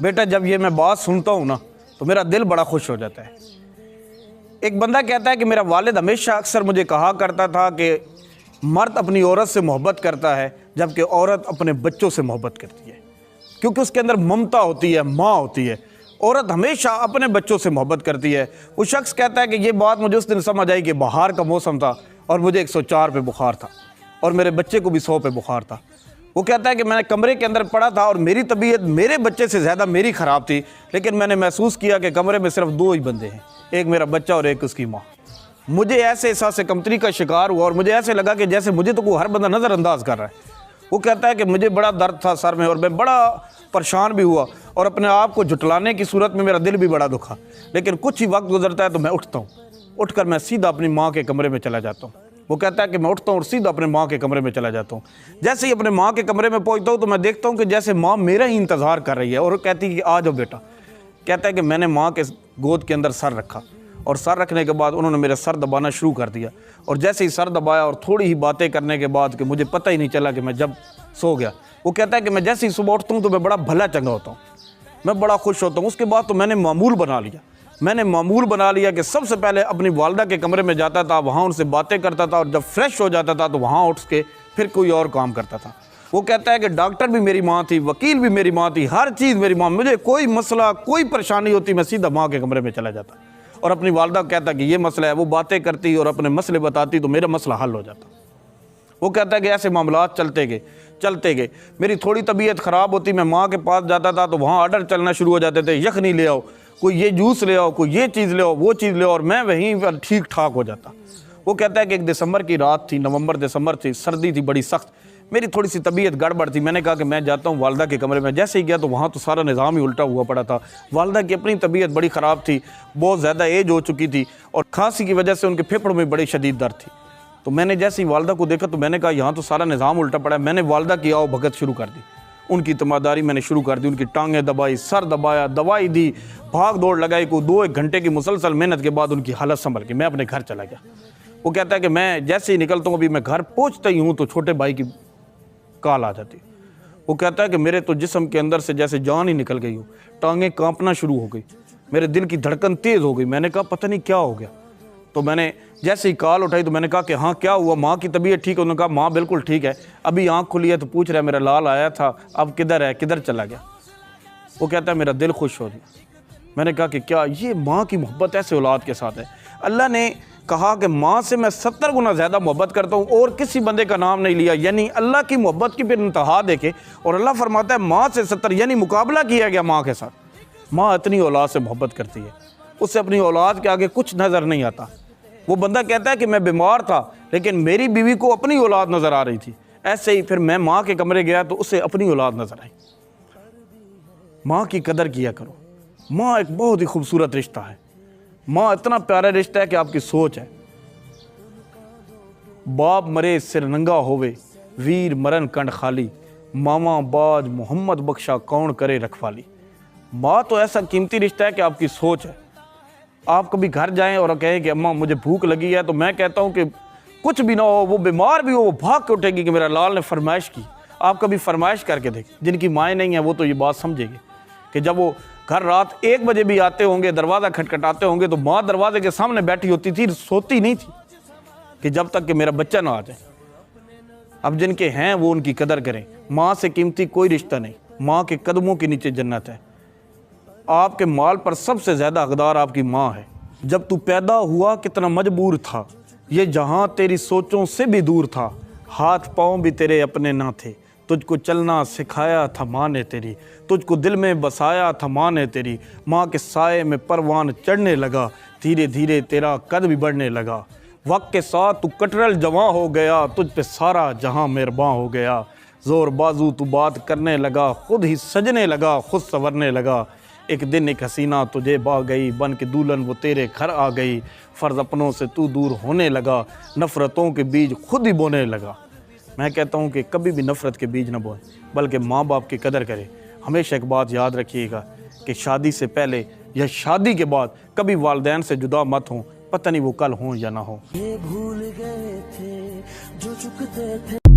بیٹا جب یہ میں بات سنتا ہوں نا تو میرا دل بڑا خوش ہو جاتا ہے۔ ایک بندہ کہتا ہے کہ میرا والد ہمیشہ اکثر مجھے کہا کرتا تھا کہ مرد اپنی عورت سے محبت کرتا ہے جبکہ عورت اپنے بچوں سے محبت کرتی ہے، کیونکہ اس کے اندر ممتا ہوتی ہے، ماں ہوتی ہے۔ عورت ہمیشہ اپنے بچوں سے محبت کرتی ہے۔ وہ شخص کہتا ہے کہ یہ بات مجھے اس دن سمجھ آئی کہ بہار کا موسم تھا اور مجھے 104 پہ بخار تھا اور میرے بچے کو بھی 100 پہ بخار تھا۔ وہ کہتا ہے کہ میں نے کمرے کے اندر پڑا تھا اور میری طبیعت میرے بچے سے زیادہ میری خراب تھی، لیکن میں نے محسوس کیا کہ کمرے میں صرف 2 ہی بندے ہیں، ایک میرا بچہ اور ایک اس کی ماں۔ مجھے ایسے احساس کمتری کا شکار ہوا اور مجھے ایسے لگا کہ جیسے مجھے تو کوئی ہر بندہ نظر انداز کر رہا ہے۔ وہ کہتا ہے کہ مجھے بڑا درد تھا سر میں اور میں بڑا پریشان بھی ہوا اور اپنے آپ کو جھٹلانے کی صورت میں میرا دل بھی بڑا دکھا، لیکن کچھ ہی وقت گزرتا ہے تو میں اٹھتا ہوں، اٹھ کر میں سیدھا اپنی ماں کے کمرے میں چلا جاتا ہوں۔ وہ کہتا ہے کہ میں اٹھتا ہوں اور سیدھا اپنے ماں کے کمرے میں چلا جاتا ہوں۔ جیسے ہی اپنے ماں کے کمرے میں پہنچتا ہوں تو میں دیکھتا ہوں کہ جیسے ماں میرا ہی انتظار کر رہی ہے اور کہتی ہے کہ آ جاؤ بیٹا۔ کہتا ہے کہ میں نے ماں کے گود کے اندر سر رکھا اور سر رکھنے کے بعد انہوں نے میرا سر دبانا شروع کر دیا، اور جیسے ہی سر دبایا اور تھوڑی ہی باتیں کرنے کے بعد کہ مجھے پتہ ہی نہیں چلا کہ میں جب سو گیا۔ وہ کہتا ہے کہ میں جیسے ہی صبح اٹھتا ہوں تو میں بڑا بھلا چنگا ہوتا ہوں، میں بڑا خوش ہوتا ہوں۔ اس کے بعد تو میں نے معمول بنا لیا کہ سب سے پہلے اپنی والدہ کے کمرے میں جاتا تھا، وہاں ان سے باتیں کرتا تھا اور جب فریش ہو جاتا تھا تو وہاں اٹھ کے پھر کوئی اور کام کرتا تھا۔ وہ کہتا ہے کہ ڈاکٹر بھی میری ماں تھی، وکیل بھی میری ماں تھی، ہر چیز میری ماں، مجھے کوئی مسئلہ کوئی پریشانی ہوتی میں سیدھا ماں کے کمرے میں چلا جاتا اور اپنی والدہ کو کہتا کہ یہ مسئلہ ہے، وہ باتیں کرتی اور اپنے مسئلے بتاتی تو میرا مسئلہ حل ہو جاتا۔ وہ کہتا ہے کہ ایسے معاملات چلتے گئے۔ میری تھوڑی طبیعت خراب ہوتی، میں ماں کے پاس جاتا تھا تو وہاں آرڈر چلنا شروع ہو جاتے تھے، یخنی لے آؤ، کوئی یہ جوس لے آؤ، کوئی یہ چیز لے آؤ، وہ چیز لے آؤ، اور میں وہیں پر ٹھیک ٹھاک ہو جاتا۔ وہ کہتا ہے کہ ایک دسمبر کی رات تھی، نومبر دسمبر تھی، سردی تھی بڑی سخت، میری تھوڑی سی طبیعت گڑبڑ تھی۔ میں نے کہا کہ میں جاتا ہوں والدہ کے کمرے میں۔ جیسے ہی گیا تو وہاں تو سارا نظام ہی الٹا ہوا پڑا تھا۔ والدہ کی اپنی طبیعت بڑی خراب تھی، بہت زیادہ ایج ہو چکی تھی اور کھانسی کی وجہ سے ان کے پھیپھڑوں میں بڑی شدید درد تھی۔ تو میں نے جیسے ہی والدہ کو دیکھا تو میں نے کہا یہاں تو سارا نظام الٹا پڑا ہے۔ میں نے والدہ کی آؤ بھگت شروع کر دی، ان کی تیمارداری میں نے شروع کر دی، ان کی ٹانگیں دبائی، سر دبایا، دوائی دی، بھاگ دوڑ لگائی، کو 2-1 گھنٹے کی مسلسل محنت کے بعد ان کی حالت سنبھل کے میں اپنے گھر چلا گیا۔ وہ کہتا ہے کہ میں جیسے ہی نکلتا ہوں، ابھی میں گھر پہنچتا ہی ہوں تو چھوٹے بھائی کی کال آ جاتی۔ وہ کہتا ہے کہ میرے تو جسم کے اندر سے جیسے جان ہی نکل گئی ہو، ٹانگیں کانپنا شروع ہو گئی، میرے دل کی دھڑکن تیز ہو گئی۔ میں نے کہا پتہ نہیں کیا ہو گیا۔ تو میں نے جیسے ہی کال اٹھائی تو میں نے کہا کہ ہاں کیا ہوا، ماں کی طبیعت ٹھیک ہے؟ انہوں نے کہا ماں بالکل ٹھیک ہے، ابھی آنکھ کھلی ہے تو پوچھ رہا ہے میرا لال آیا تھا، اب کدھر ہے، کدھر چلا گیا؟ وہ کہتا ہے میرا دل خوش ہو گیا۔ میں نے کہا کہ کیا یہ ماں کی محبت ایسے اولاد کے ساتھ ہے؟ اللہ نے کہا کہ ماں سے میں 70 گنا زیادہ محبت کرتا ہوں، اور کسی بندے کا نام نہیں لیا، یعنی اللہ کی محبت کی پھر انتہا دیکھے، اور اللہ فرماتا ہے ماں سے 70، یعنی مقابلہ کیا گیا ماں کے ساتھ۔ ماں اتنی اولاد سے محبت کرتی ہے، اس سے اپنی اولاد کے آگے کچھ نظر نہیں آتا۔ وہ بندہ کہتا ہے کہ میں بیمار تھا لیکن میری بیوی کو اپنی اولاد نظر آ رہی تھی، ایسے ہی پھر میں ماں کے کمرے گیا تو اسے اپنی اولاد نظر آئی۔ ماں کی قدر کیا کرو۔ ماں ایک بہت ہی خوبصورت رشتہ ہے، ماں اتنا پیارا رشتہ ہے کہ آپ کی سوچ ہے۔ باپ مرے سر ننگا ہوئے، ویر مرن کنڈ خالی، ماما باج محمد بخشا کون کرے رکھوالی۔ ماں تو ایسا قیمتی رشتہ ہے کہ آپ کی سوچ ہے۔ آپ کبھی گھر جائیں اور کہیں کہ اماں مجھے بھوک لگی ہے، تو میں کہتا ہوں کہ کچھ بھی نہ ہو، وہ بیمار بھی ہو، وہ بھاگ کے اٹھے گی کہ میرا لال نے فرمائش کی۔ آپ کبھی فرمائش کر کے دیکھیں، جن کی مائیں نہیں ہیں وہ تو یہ بات سمجھے گی کہ جب وہ گھر رات 1 بجے بھی آتے ہوں گے، دروازہ کھٹکھٹاتے ہوں گے تو ماں دروازے کے سامنے بیٹھی ہوتی تھی، سوتی نہیں تھی کہ جب تک کہ میرا بچہ نہ آ جائے۔ اب جن کے ہیں وہ ان کی قدر کریں۔ ماں سے قیمتی کوئی رشتہ نہیں، ماں کے قدموں کے نیچے جنت ہے۔ آپ کے مال پر سب سے زیادہ حقدار آپ کی ماں ہے۔ جب تو پیدا ہوا کتنا مجبور تھا، یہ جہاں تیری سوچوں سے بھی دور تھا، ہاتھ پاؤں بھی تیرے اپنے نہ تھے، تجھ کو چلنا سکھایا تھا ماں نے تیری، تجھ کو دل میں بسایا تھا ماں نے تیری، ماں کے سائے میں پروان چڑھنے لگا، دھیرے دھیرے تیرا قد بھی بڑھنے لگا، وقت کے ساتھ تو کٹرل جواں ہو گیا، تجھ پہ سارا جہاں مہرباں ہو گیا، زور بازو تو بات کرنے لگا، خود ہی سجنے لگا، خود سنورنے لگا، ایک دن ایک حسینہ تجھے بھا گئی، بن کے دلہن وہ تیرے گھر آ گئی، فرض اپنوں سے تو دور ہونے لگا، نفرتوں کے بیج خود ہی بونے لگا۔ میں کہتا ہوں کہ کبھی بھی نفرت کے بیج نہ بوئیں، بلکہ ماں باپ کی قدر کریں۔ ہمیشہ ایک بات یاد رکھیے گا کہ شادی سے پہلے یا شادی کے بعد کبھی والدین سے جدا مت ہوں، پتہ نہیں وہ کل ہوں یا نہ ہوں۔ یہ بھول گئے تھے جو چکتے تھے۔